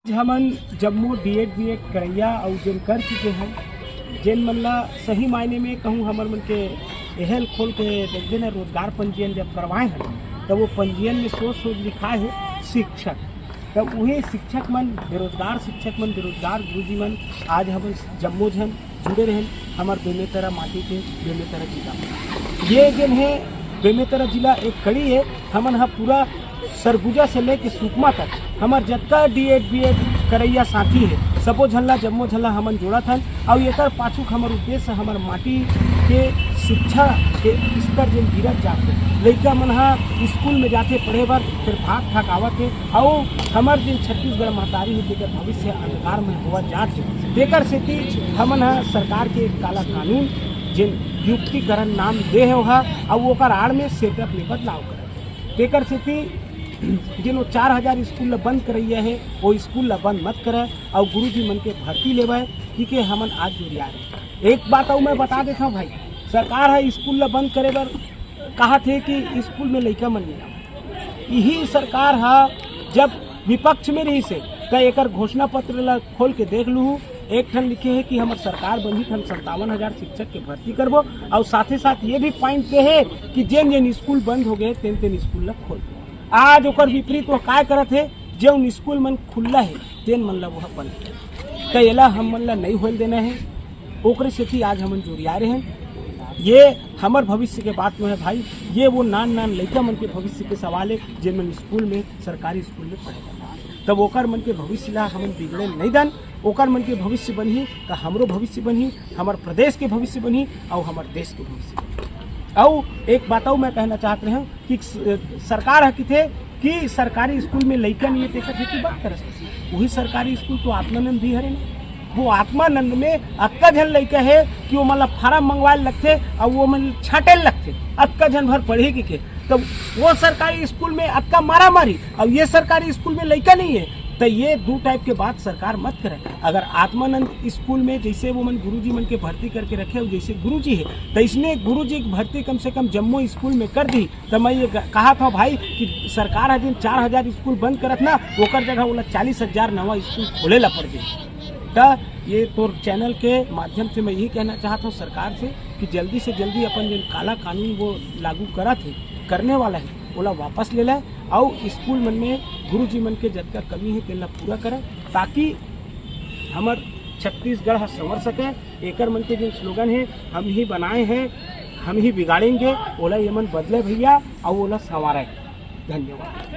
हमन जम्मो DEd BEd करैया और जिन कर चुके हैं जिन मन ला सही मायने में कहूँ हमर मन के एहल खोल के देखते ना रोजगार पंजीयन जब करवाए हैं तब वो पंजीयन में सोच लिखा है शिक्षक। तब वही शिक्षक मन बेरोजगार बेरोजगार गुरुजी मन आज हम जम्मो जन जुड़े रहें हमार बेमेतरा माटी के बेमेतरा जिला। ये जन है बेमेतरा जिला एक कड़ी है हमन हा पूरा सरगुजा से लेके सुकमा तक हमार जत्ता डीएड बीएड करैया साथी है सबो झल्ला जम्मो झल्ला हमन जोड़ा था और एकर पाछू हमार उद्देश्य हमार माटी के शिक्षा के स्तर जिन गिरत जाते लड़का मन हा स्कूल में जाते पढ़े बर फिर भाग ठाक आवत है और हमार जिन छत्तीसगढ़ महतारी है तेकर भविष्य अंधकार में हुआ जात है तेकर सेती हमन हा सरकार के काला कानून जिन युक्तिकरण नाम दे है वहाँ और ओकर आड़ में सेटअप में बदलाव करे तेकर सेती जिन 4000 स्कूल बंद करैया है वो स्कूल बंद मत करे और गुरुजी मन के भर्ती लेवे क्योंकि हमन आज जुड़िया रहे। एक बात और मैं बता देता हूँ भाई, सरकार है स्कूल बंद करे बर कहा थे कि स्कूल में लड़का मन नहीं आवे। यही सरकार है जब विपक्ष में रही से तो एक घोषणा पत्र खोल के देख लूँ एक ठन लिखे है कि हमारे सरकार बनी ठन 57,000 शिक्षक के भर्ती करबो और साथ ही साथ ये भी पॉइंट पे है कि जिन जिन स्कूल बंद हो गए तेन स्कूल खोल दो। आज ओकर विपरीत वो काय करत है जो स्कूल मन खुला है तेन मन ला वह बंद तो एला हम मन ला नहीं होल देना है ओकरे से आज हमन जोड़िया रहे हैं। ये हमार भविष्य के बात में है भाई, ये वो नान लड़का मन के भविष्य के सवाल है जिन मन स्कूल में सरकारी स्कूल में पढ़ेगा तब ओकर मन के भविष्य ला हमन बिगड़े नहीं दन ओकर मन के भविष्य बनही तो हमरो भविष्य बनही हमार प्रदेश के भविष्य बनही और हमार देश के भविष्य बनही। और एक बात और मैं कहना चाहते हैं कि सरकार है कि थे कि सरकारी स्कूल में लड़का नहीं है की बात कर वही सरकारी स्कूल तो आत्मानंद भी है ना वो आत्मानंद में अक्का जन लड़का है कि वो मतलब फार्म मंगवाए लगते और वो मन छाटे लगते अक्का जन भर पढ़े के तो वो सरकारी स्कूल में अक्का मारा मारी और ये सरकारी स्कूल में लड़का नहीं है तो ये दो टाइप के बात सरकार मत करे। अगर आत्मानंद स्कूल में जैसे वो मन गुरुजी मन के भर्ती करके रखे हो जैसे गुरुजी है तो इसने गुरुजी की भर्ती कम से कम जम्मू स्कूल में कर दी तो मैं ये कहा था भाई कि सरकार है दिन 4000 स्कूल बंद करत ना ओकर जगह बोला 40,000 नवा स्कूल खोले ला पड़ गई। तो ये तो चैनल के माध्यम से मैं यही कहना चाहता हूँ सरकार से कि जल्दी से जल्दी अपन जो काला कानून वो लागू करा थे करने वाला है बोला वापस ले लें और स्कूल मन में गुरुजी मन के जतका कमी है तेला पूरा करें ताकि हमार छत्तीसगढ़ संवर सके। एकर मन के जो स्लोगन है हम ही बनाए हैं हम ही बिगाड़ेंगे ओला ये मन बदले भैया और ओला संवारे। धन्यवाद।